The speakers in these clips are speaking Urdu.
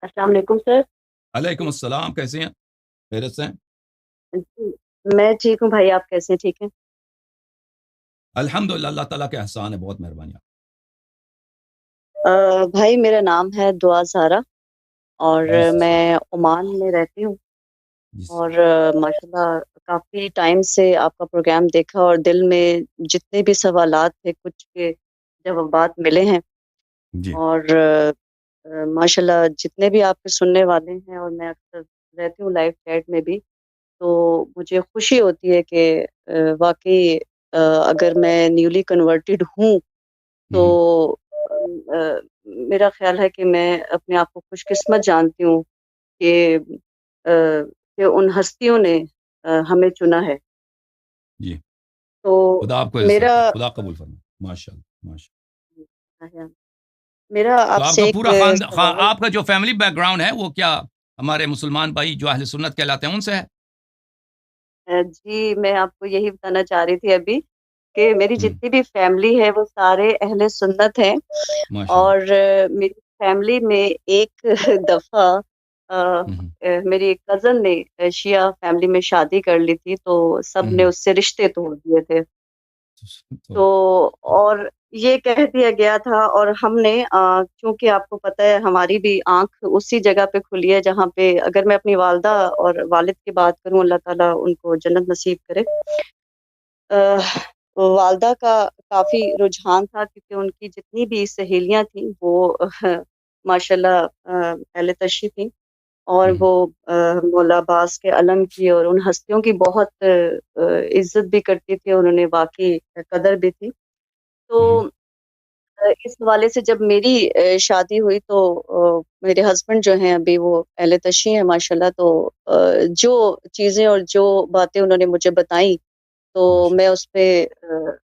السلام علیکم سر۔ علیکم السلام، کیسے ہیں؟ خیریت سے ہیں؟ جی، میں ٹھیک ہوں بھائی، آپ کیسے ہیں؟ ٹھیک ہیں؟ الحمدللہ، اللہ تعالیٰ کے احسان ہے، بہت مہربانی آپ۔ بھائی میرا نام ہے دعا زہرا اور جی سسٹر، میں عمان میں رہتی ہوں، جی اور ماشاءاللہ کافی ٹائم سے آپ کا پروگرام دیکھا اور دل میں جتنے بھی سوالات تھے کچھ کے جوابات ملے ہیں، جی اور ماشاءاللہ جتنے بھی آپ کے سننے والے ہیں، اور میں اکثر رہتی ہوں لائف چیٹ میں بھی، تو مجھے خوشی ہوتی ہے کہ واقعی اگر میں نیولی کنورٹڈ ہوں تو ہوں، میرا خیال ہے کہ میں اپنے آپ کو خوش قسمت جانتی ہوں کہ ان ہستیوں نے ہمیں چنا ہے۔ جی، تو خدا آپ کو عزت میرا دے، خدا قبول فرمائے، ماشاء اللہ ماشاء میرا اللہ۔ تو آپ آپ سے کا ایک پورا سوال۔ آپ کا جو فیملی بیک گراؤنڈ ہے وہ کیا ہمارے مسلمان بھائی جو اہل سنت کہلاتے ہیں ان سے ہے؟ جی، میں آپ کو یہی بتانا چاہ رہی تھی ابھی کہ میری ہوں، جتنی بھی فیملی ہے وہ سارے اہل سنت ہیں، ماشاء اللہ۔ اور میری فیملی میں ایک دفعہ ہوں، میری ایک کزن نے شیعہ فیملی میں شادی کر لی تھی، تو سب نے ہوں، اس سے رشتے توڑ دیے تھے۔ تو تو اور یہ کہہ دیا گیا تھا، اور ہم نے چونکہ آپ کو پتہ ہے ہماری بھی آنکھ اسی جگہ پہ کھلی ہے جہاں پہ، اگر میں اپنی والدہ اور والد کی بات کروں، اللہ تعالیٰ ان کو جنت نصیب کرے، والدہ کا کافی رجحان تھا کیونکہ ان کی جتنی بھی سہیلیاں تھیں وہ ماشاءاللہ اہل تشیع تھیں، اور ہوں، وہ مولا عباس کے علم کی اور ان ہستیوں کی بہت عزت بھی کرتی تھی، انہوں نے واقعی قدر بھی تھی۔ تو ہوں، اس حوالے سے جب میری شادی ہوئی تو میرے ہسبینڈ جو ہیں ابھی وہ اہل تشیع ہیں ماشاءاللہ، تو جو چیزیں اور جو باتیں انہوں نے مجھے بتائیں تو ماشاء میں اس پہ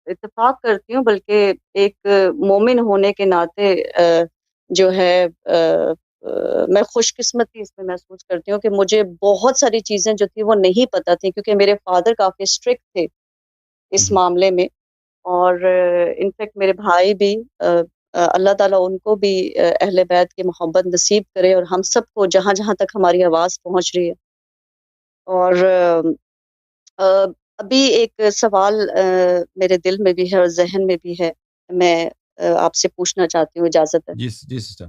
اتفاق کرتی ہوں، بلکہ ایک مومن ہونے کے ناطے جو ہے میں خوش قسمتی اس میں محسوس کرتی ہوں کہ مجھے بہت ساری چیزیں جو تھی وہ نہیں پتہ تھی، کیونکہ میرے فادر کافی اسٹرکٹ تھے اس اللہ۔ معاملے میں، اور انفیکٹ میرے بھائی بھی اللہ تعالیٰ ان کو بھی اہل بیت کی محبت نصیب کرے، اور ہم سب کو جہاں جہاں تک ہماری آواز پہنچ رہی ہے۔ اور ابھی ایک سوال میرے دل میں بھی ہے اور ذہن میں بھی ہے، میں آپ سے پوچھنا چاہتی ہوں، اجازت ہے؟ جی جی سسٹر۔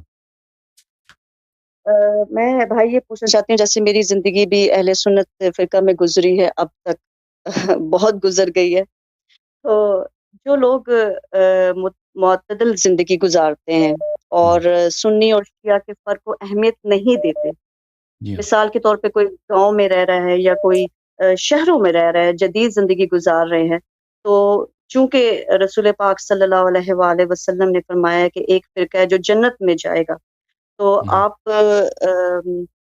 میں بھائی یہ پوچھنا چاہتی ہوں، جیسے میری زندگی بھی اہل سنت فرقہ میں گزری ہے اب تک، بہت گزر گئی ہے، تو جو لوگ معتدل زندگی گزارتے ہیں اور سنی اور شیعہ کے فرق کو اہمیت نہیں دیتے، جی ہاں۔ مثال کے طور پہ کوئی گاؤں میں رہ رہا ہے یا کوئی شہروں میں رہ رہا ہے، جدید زندگی گزار رہے ہیں، تو چونکہ رسول پاک صلی اللہ علیہ وآلہ وسلم نے فرمایا ہے کہ ایک فرقہ ہے جو جنت میں جائے گا، تو ہوں، آپ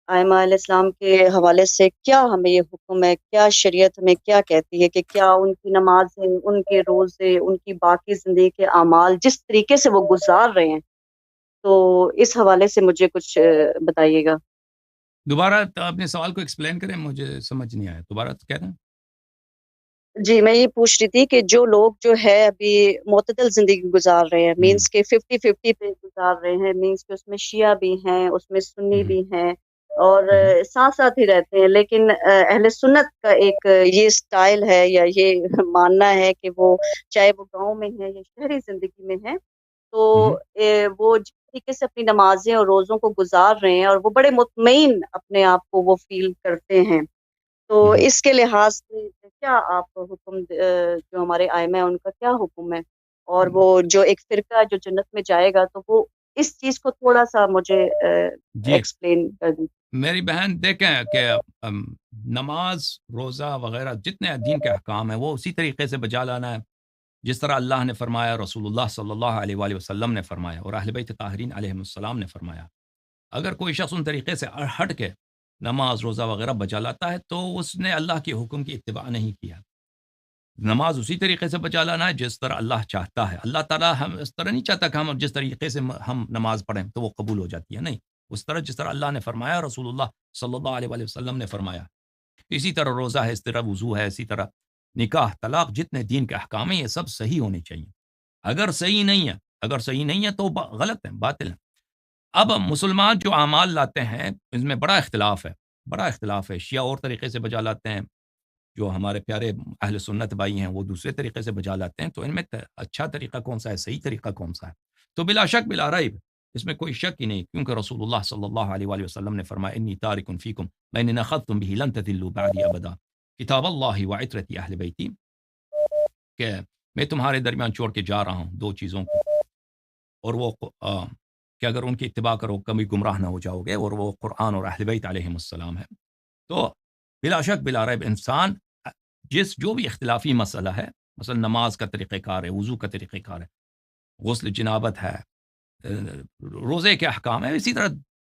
ائمہ علیہ السلام کے حوالے سے کیا ہمیں یہ حکم ہے، کیا شریعت ہمیں کیا کہتی ہے کہ کیا ان کی نمازیں، ان کے روزے، ان کی باقی زندگی کے اعمال جس طریقے سے وہ گزار رہے ہیں، تو اس حوالے سے مجھے کچھ بتائیے گا۔ دوبارہ اپنے سوال کو ایکسپلین کریں، مجھے سمجھ نہیں آیا، دوبارہ کہہ رہے ہیں؟ جی، میں یہ پوچھ رہی تھی کہ جو لوگ جو ہے ابھی معتدل زندگی گزار رہے ہیں، ہوں، مینس کے 50-50 پہ گزار رہے ہیں، مینس کہ اس میں شیعہ بھی ہیں، اس میں سنی ہوں، بھی ہیں، اور ہوں، ساتھ ساتھ ہی رہتے ہیں، لیکن اہل سنت کا ایک یہ سٹائل ہے یا یہ ماننا ہے کہ وہ چاہے وہ گاؤں میں ہے یا شہری زندگی میں ہے، تو ہوں، وہ جس طریقے سے اپنی نمازیں اور روزوں کو گزار رہے ہیں اور وہ بڑے مطمئن اپنے آپ کو وہ فیل کرتے ہیں، تو ہوں، اس کے لحاظ سے کیا آپ حکم جو ہمارے ائمہ ہیں ان کا کیا حکم ہے، اور وہ جو ایک فرقہ جو جنت میں جائے گا، تو وہ اس چیز کو تھوڑا سا مجھے جی ایکسپلین کر دیں۔ میری بہن دیکھیں کہ نماز روزہ وغیرہ جتنے دین کے احکام ہیں وہ اسی طریقے سے بجا لانا ہے جس طرح اللہ نے فرمایا، رسول اللہ صلی اللہ علیہ وآلہ وسلم نے فرمایا، اور اہل بیت طاہرین علیہم السلام نے فرمایا۔ اگر کوئی شخص ان طریقے سے ہٹ کے نماز روزہ وغیرہ بجا لاتا ہے تو اس نے اللہ کے حکم کی اتباع نہیں کیا۔ نماز اسی طریقے سے بچا لانا ہے جس طرح اللہ چاہتا ہے۔ اللہ تعالیٰ ہم اس طرح نہیں چاہتا کہ ہم جس طریقے سے ہم نماز پڑھیں تو وہ قبول ہو جاتی ہے، نہیں، اس طرح جس طرح اللہ نے فرمایا، رسول اللہ صلی اللہ علیہ وآلہ وسلم نے فرمایا، اسی طرح روزہ ہے، اس طرح وضو ہے، اسی طرح نکاح طلاق جتنے دین کے احکام ہیں یہ سب صحیح ہونے چاہیے۔ اگر صحیح نہیں ہے تو غلط ہے، باطل ہے۔ اب مسلمان جو اعمال لاتے ہیں اس میں بڑا اختلاف ہے. شیعہ اور طریقے سے بجا لاتے ہیں، جو ہمارے پیارے اہل سنت بھائی ہیں وہ دوسرے طریقے سے بجا لاتے ہیں. تو ان میں اچھا طریقہ کون سا ہے، صحیح طریقہ کون سا ہے؟ تو بلا شک بلا ریب اس میں کوئی شک ہی نہیں، کیونکہ رسول اللہ صلی اللہ علیہ وآلہ وسلم نے فرمایا انی تارک فیکم ما ان اخذتم به لن تضلوا بعدی ابدا، کتاب اللہ وعترتی اہل بیتی، کہ میں تمہارے درمیان چھوڑ کے جا رہا ہوں دو چیزوں کو، اور وہ کہ اگر ان کی اتباع کرو کبھی گمراہ نہ ہو جاؤ گے، اور وہ قرآن اور اہل بیت علیہم السلام ہے. تو بلا شک بلا ریب انسان جو بھی اختلافی مسئلہ ہے، مثلا نماز کا طریقہ کار ہے، وضو کا طریقہ کار ہے، غسل جنابت ہے، روزے کے احکام ہیں، اسی طرح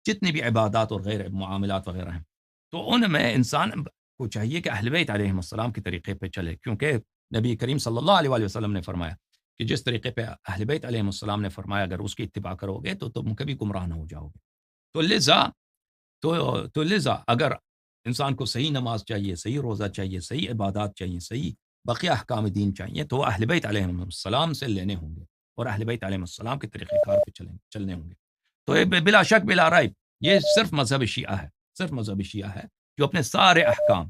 جتنی بھی عبادات اور غیر معاملات وغیرہ ہیں، تو ان میں انسان کو چاہیے کہ اہل بیت علیہم السلام کے طریقے پہ چلے، کیونکہ نبی کریم صلی اللہ علیہ وآلہ وسلم نے فرمایا کہ جس طریقے پہ اہل بیت علیہم السلام نے فرمایا اگر اس کی اتباع کرو گے تو تم کبھی گمراہ نہ ہو جاؤ گے. تو لذا اگر انسان کو صحیح نماز چاہیے، صحیح روزہ چاہیے، صحیح عبادات چاہیے، صحیح بقیہ احکام دین چاہیے، تو اہل بیت علیہم السلام سے لینے ہوں گے اور اہل بیت علیہم السلام کے طریقہ کار پہ چلنے ہوں گے. تو یہ بلا شک بلا رائب یہ صرف مذہب شیعہ ہے جو اپنے سارے احکام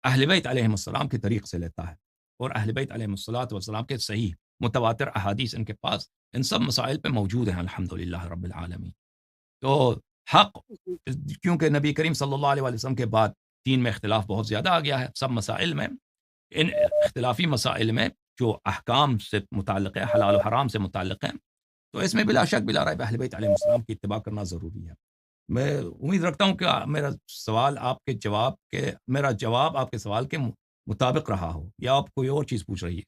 اہل بیت علیہم السلام کے طریق سے لیتا ہے، اور اہل بیت علیہم السلام کے صحیح متواتر احادیث ان کے پاس ان سب مسائل پہ موجود ہیں الحمدللہ رب العالمین. تو حق، کیونکہ نبی کریم صلی اللہ علیہ وسلم کے بعد دین میں اختلاف بہت زیادہ آ گیا ہے سب مسائل میں، ان اختلافی مسائل میں جو احکام سے متعلق ہے، حلال و حرام سے متعلق ہیں، تو اس میں بلا شک بلا رائب اہل بیت علیہ السلام کی اتباع کرنا ضروری ہے. میں امید رکھتا ہوں کہ میرا جواب آپ کے سوال کے مطابق رہا ہو، یا آپ کوئی اور چیز پوچھ رہی ہے؟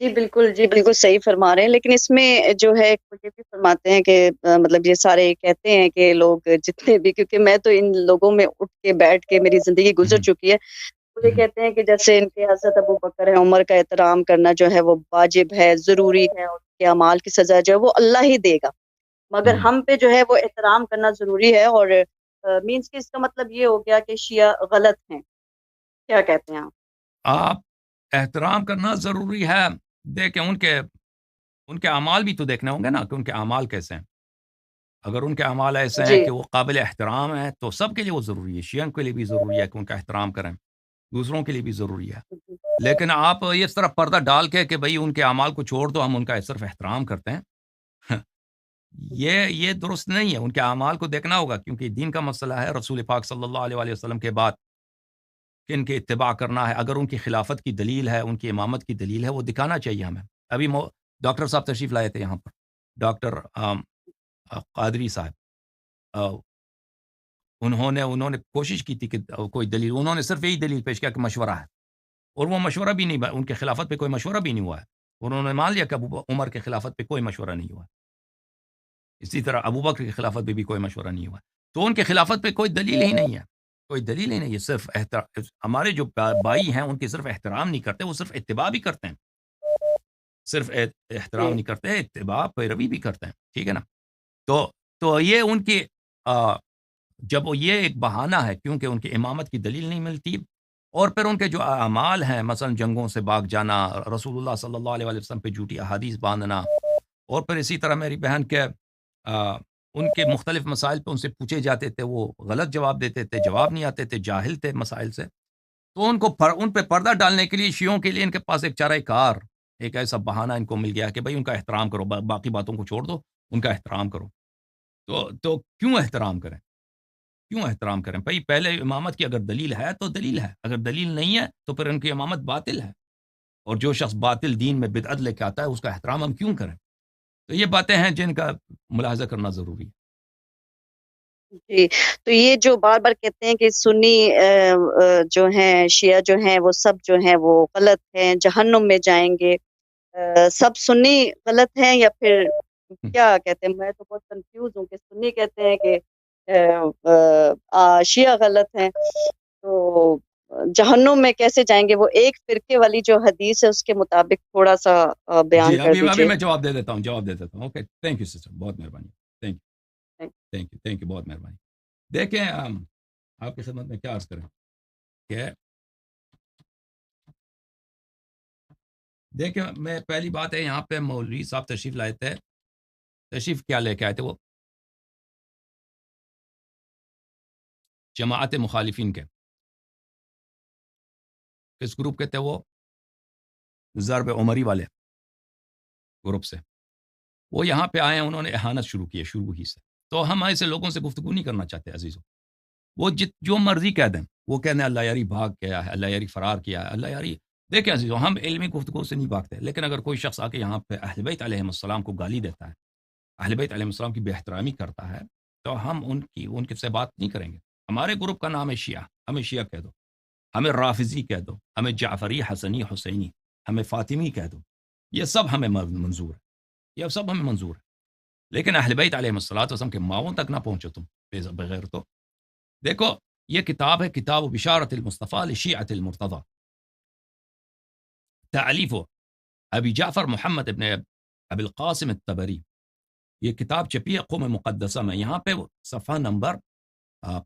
جی بالکل صحیح فرما رہے ہیں، لیکن اس میں جو ہے وہ یہ بھی فرماتے ہیں کہ مطلب یہ سارے کہتے ہیں کہ لوگ جتنے بھی، کیونکہ میں تو ان لوگوں میں اٹھ کے بیٹھ کے میری زندگی گزر چکی ہے، مجھے کہتے ہیں کہ جیسے ان کے حضرت ابو بکر ہے، عمر کا احترام کرنا جو ہے وہ واجب ہے، ضروری ہے، اور ان کے اعمال کی سزا جو ہے وہ اللہ ہی دے گا، مگر ہم پہ جو ہے وہ احترام کرنا ضروری ہے. اور مینس کہ اس کا مطلب یہ ہو گیا کہ شیعہ غلط ہیں، کیا کہتے ہیں آپ؟ آپ احترام کرنا ضروری ہے، دیکھیں ان کے اعمال بھی تو دیکھنے ہوں گے نا کہ ان کے اعمال کیسے ہیں. اگر ان کے اعمال ایسے ہیں جی کہ وہ قابل احترام ہیں تو سب کے لیے وہ ضروری ہے، شیعہ کے لیے بھی ضروری ہے کہ ان کا احترام کریں، دوسروں کے لیے بھی ضروری ہے. لیکن آپ اس طرح پردہ ڈال کے بھئی ان کے اعمال کو چھوڑ دو، ہم ان کا صرف احترام کرتے ہیں، یہ درست نہیں ہے. ان کے اعمال کو دیکھنا ہوگا، کیونکہ دین کا مسئلہ ہے. رسول پاک صلی اللہ علیہ وآلہ وسلم کے بعد کن کے اتباع کرنا ہے، اگر ان کی خلافت کی دلیل ہے، ان کی امامت کی دلیل ہے، وہ دکھانا چاہیے ہمیں. ابھی ڈاکٹر صاحب تشریف لائے تھے یہاں پر، ڈاکٹر قادری صاحب، انہوں نے کوشش کی تھی کہ کوئی دلیل، انہوں نے صرف یہی دلیل پیش کیا کہ مشورہ ہے، اور وہ مشورہ بھی نہیں، ان کے خلافت پہ کوئی مشورہ بھی نہیں ہوا ہے، انہوں نے مان لیا کہ عمر کے خلافت پہ کوئی مشورہ نہیں ہوا، اسی طرح ابو بکر کی خلافت پہ بھی کوئی مشورہ نہیں ہوا. تو ان کے خلافت پہ کوئی دلیل ہی نہیں ہے، کوئی دلیل ہی نہیں ہے. صرف ہمارے جو بھائی ہیں ان کی صرف احترام نہیں کرتے، وہ صرف اتباع بھی کرتے ہیں، صرف احترام جی نہیں کرتے، اتباع پیروی بھی کرتے ہیں. ٹھیک ہے نا؟ تو یہ ان کی جب وہ یہ ایک بہانہ ہے، کیونکہ ان کی امامت کی دلیل نہیں ملتی، اور پھر ان کے جو اعمال ہیں، مثلا جنگوں سے بھاگ جانا، رسول اللہ صلی اللہ علیہ وسلم پہ جھوٹی احادیث باندھنا، اور پھر اسی طرح میری بہن کے ان کے مختلف مسائل پہ ان سے پوچھے جاتے تھے، وہ غلط جواب دیتے تھے، جواب نہیں آتے تھے، جاہل تھے مسائل سے. تو ان پہ پردہ ڈالنے کے لیے شیعوں کے لیے ان کے پاس ایک چارہ کار، ایک ایسا بہانہ ان کو مل گیا کہ بھائی ان کا احترام کرو، باقی باتوں کو چھوڑ دو، ان کا احترام کرو. تو کیوں احترام کریں بھائی؟ پہلے امامت کی اگر دلیل ہے تو دلیل ہے، اگر دلیل نہیں ہے تو پھر ان کی امامت باطل ہے، اور جو شخص باطل دین میں بدعت لے کے آتا ہے اس کا احترام ہم کیوں کریں؟ تو یہ باتیں ہیں جن کا ملاحظہ کرنا ضروری ہے. جی. تو یہ جو بار بار کہتے ہیں کہ سنی جو ہیں، شیعہ جو ہیں، وہ سب جو ہیں وہ غلط ہیں، جہنم میں جائیں گے، سب سنی غلط ہیں یا پھر کیا کہتے ہیں؟ میں تو بہت کنفیوز ہوں کہ سنی کہتے ہیں کہ شیعہ غلط ہیں، تو جہنم میں کیسے جائیں گے؟ وہ ایک فرقے والی جو حدیث ہے اس کے مطابق تھوڑا سا جی بیان کر ابھی دیجئے. میں جواب دے دیتا ہوں. اوکے، تھینک یو سسٹر، بہت مہربانی. تھینک یو بہت مہربانی. دیکھیں آپ کی خدمت میں کیا عرض کریں کہ دیکھیں، میں پہلی بات ہے، یہاں پہ مولوی صاحب تشریف لائے تھے، تشریف کیا لے کے آئے تھے؟ وہ جماعت مخالفین کے. کس گروپ کے تھے وہ؟ ضرب عمری والے گروپ سے. وہ یہاں پہ آئے ہیں، انہوں نے احانت شروع کی ہے شروع ہی سے. تو ہم ایسے لوگوں سے گفتگو نہیں کرنا چاہتے عزیزوں. وہ جو مرضی کہہ دیں، وہ کہنے اللہ یاری بھاگ گیا ہے، اللہ یاری فرار کیا ہے، اللہ یاری. دیکھیں عزیزوں، ہم علمی گفتگو سے نہیں بھاگتے، لیکن اگر کوئی شخص آ کے یہاں پہ اہل بیت علیہ السلام کو گالی دیتا ہے، اہل بیت علیہ السلام کی بے احترامی کرتا ہے، تو ہم ان کے سے بات نہیں کریں گے. ہمارے گروپ کا نام ہے شیعہ، ہمیں شیعہ کہہ دو، ہمیں رافضی کہہ دو، ہمیں جعفری، حسنی، حسینی، ہمیں فاطمی کہہ دو، یہ سب ہمیں منظور ہے، یہ سب ہمیں منظور ہے. لیکن اہل بیت علیہ السلام کے ماؤں تک نہ پہنچو تم بغیر. تو دیکھو یہ کتاب ہے کتاب بشارت المصطفیٰ لشیعۃ المرتضی، تالیف ابی جعفر محمد ابن ابی القاسم الطبری. یہ کتاب چھپی ہے قم مقدسہ میں. یہاں پہ صفحہ نمبر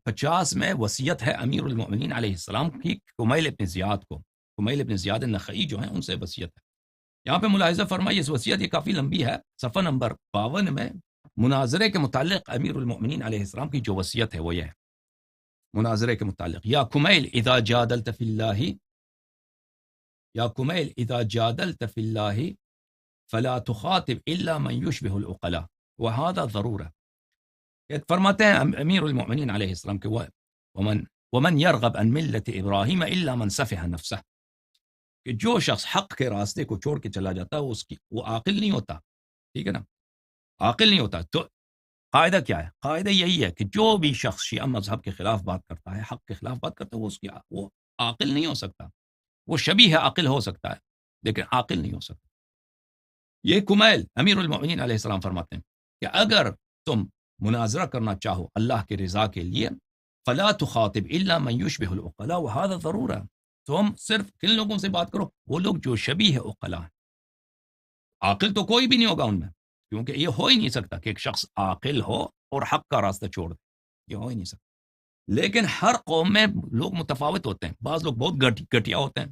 50 میں وصیت ہے امیر المؤمنین علیہ السلام کی کمیل ابن زیاد کو. کمیل ابن زیاد النخعی جو ہیں ان سے وصیت ہے. یہاں پہ ملاحظہ فرمائیے اس وصیت یہ کافی لمبی ہے. صفحہ نمبر 52 میں مناظرے کے متعلق امیر المؤمنین علیہ السلام کی جو وصیت ہے وہ یہ ہے. مناظرے کے متعلق: یا کمیل اذا جادلت فی اللہ، یا کمیل اذا جادلت فی اللہ فلا تخاطب الا من یشبہ العقلاء وهذا ضرورہ. فرماتے ہیں امیر المؤمنین علیہ السلام کہ ومن يرغب عن ملت ابراہیم الا من سفہ نفسہ، کہ جو شخص حق کے راستے کو چھوڑ کے چلا جاتا ہے وہ عاقل نہیں ہوتا. ٹھیک ہے نا، عاقل نہیں ہوتا. تو قاعدہ کیا ہے؟ قاعدہ یہی ہے کہ جو بھی شخص شیعہ مذہب کے خلاف بات کرتا ہے، حق کے خلاف بات کرتا ہے، وہ عاقل نہیں ہو سکتا. وہ شبیہ عاقل ہو سکتا ہے لیکن عاقل نہیں ہو سکتا. یہ کمیل امیر المؤمنین علیہ السلام فرماتے ہیں کہ اگر تم مناظرہ کرنا چاہو اللہ کے رضا کے لیے، فلا تخاطب الا من یشبہ العقلاء وهذا ضرورہ، تم صرف کن لوگوں سے بات کرو؟ وہ لوگ جو شبیہ عقلاء ہیں. عاقل تو کوئی بھی نہیں ہوگا ان میں، کیونکہ یہ ہو ہی نہیں سکتا کہ ایک شخص عاقل ہو اور حق کا راستہ چھوڑ دے، یہ ہو ہی نہیں سکتا. لیکن ہر قوم میں لوگ متفاوت ہوتے ہیں. بعض لوگ بہت گھٹیا ہوتے ہیں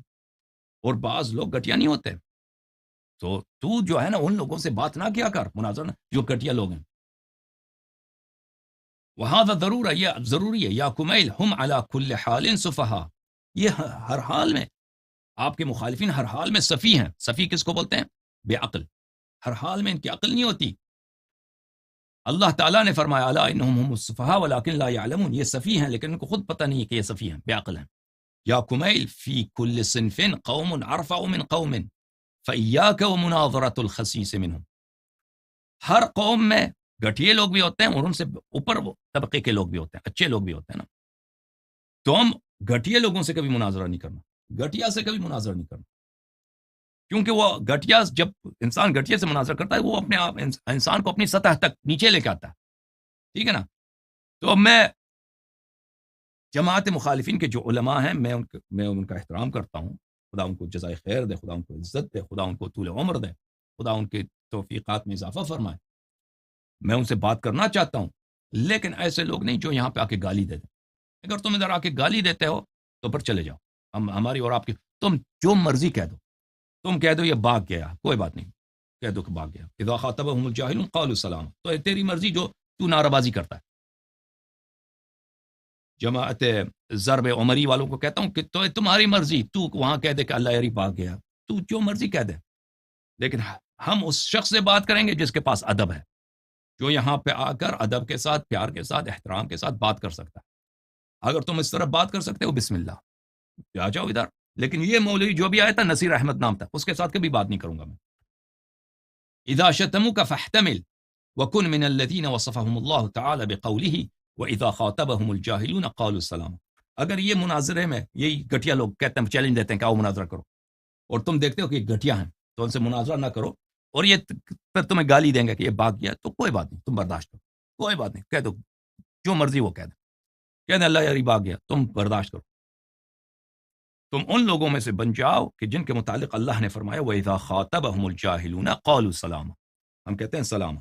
اور بعض لوگ گھٹیا نہیں ہوتے. تو جو ہے نا ان لوگوں سے بات نہ کیا کر مناظرہ، جو گھٹیا لوگ ہیں. وہذا ضرورہ، یہ ضروری ہے. یا کمیل ہم علی کل حال سفہاء، یہ ہر حال میں آپ کے مخالفین ہر حال میں سفی ہیں. سفی کس کو بولتے ہیں؟ بے عقل. ہر حال میں ان کی عقل نہیں ہوتی. اللہ تعالیٰ نے فرمایا الا انہم هم السفہاء ولکن لا یعلمون، یہ سفی ہیں لیکن ان کو خود پتہ نہیں ہے کہ یہ سفی ہیں، بے عقل ہیں. یا کمیل فی کل صنف قوم ارفع من قوم فإیاک ومناظرۃ الخسیس منہم، ہر قوم میں گھٹیے لوگ بھی ہوتے ہیں اور ان سے اوپر طبقے کے لوگ بھی ہوتے ہیں، اچھے لوگ بھی ہوتے ہیں نا. تم گھٹیے لوگوں سے کبھی مناظرہ نہیں کرنا، گھٹیا سے کبھی مناظرہ نہیں کرنا، کیونکہ وہ گھٹیا، جب انسان گھٹیا سے مناظرہ کرتا ہے وہ اپنے آپ انسان کو اپنی سطح تک نیچے لے کے آتا ہے. ٹھیک ہے نا. تو میں جماعت مخالفین کے جو علماء ہیں میں ان کا احترام کرتا ہوں. خدا ان کو جزائے خیر دے، خدا ان کو عزت دے، خدا ان کو طول عمر دے، خدا ان کے توفیقات میں اضافہ فرمائے. میں ان سے بات کرنا چاہتا ہوں، لیکن ایسے لوگ نہیں جو یہاں پہ آ کے گالی دے دیں. اگر تم ادھر آ کے گالی دیتے ہو تو پھر چلے جاؤ. ہماری اور آپ کی، تم جو مرضی کہہ دو، تم کہہ دو یہ بھاگ گیا، کوئی بات نہیں، کہہ دو کہ بھاگ گیا. اذا خاطبهم الجاهلون قالوا سلام، تو تیری مرضی، جو تو نعرہ بازی کرتا ہے. جماعت ضرب عمری والوں کو کہتا ہوں کہ تو تمہاری مرضی، تو وہاں کہہ دے کہ اللہ یاری بھاگ گیا، تو جو مرضی کہہ دے، لیکن ہم اس شخص سے بات کریں گے جس کے پاس ادب ہے، جو یہاں پہ آ کر ادب کے ساتھ، پیار کے ساتھ، احترام کے ساتھ بات کر سکتا ہے. اگر تم اس طرح بات کر سکتے ہو، بسم اللہ، آ جاؤ ادھر. لیکن یہ مولوی جو بھی آیا تھا، نصیر احمد نام تھا، اس کے ساتھ کبھی بات نہیں کروں گا میں. اذا شتموك فاحتمل وكن من الذين وصفهم الله تعالى بقوله واذا خاطبهم الجاهلون قالوا السلام. اگر یہ مناظرے میں یہی گھٹیا لوگ کہتے ہیں، چیلنج دیتے ہیں کہ آؤ مناظرہ کرو، اور تم دیکھتے ہو کہ یہ گھٹیا ہیں تو ان سے مناظرہ نہ کرو، اور یہ پھر تمہیں گالی دیں گے کہ یہ بھاگ گیا، تو کوئی بات نہیں، تم برداشت کرو، کوئی بات نہیں، کہہ دو جو مرضی وہ کہہ دیں، کہہ دیں اللہ یاری بھاگ گیا، تم برداشت کرو. تم ان لوگوں میں سے بن جاؤ کہ جن کے متعلق اللہ نے فرمایا وَإِذَا خَاطَبَهُمُ الْجَاهِلُونَ قَالُوا سَلَامًا، ہم کہتے ہیں سلام.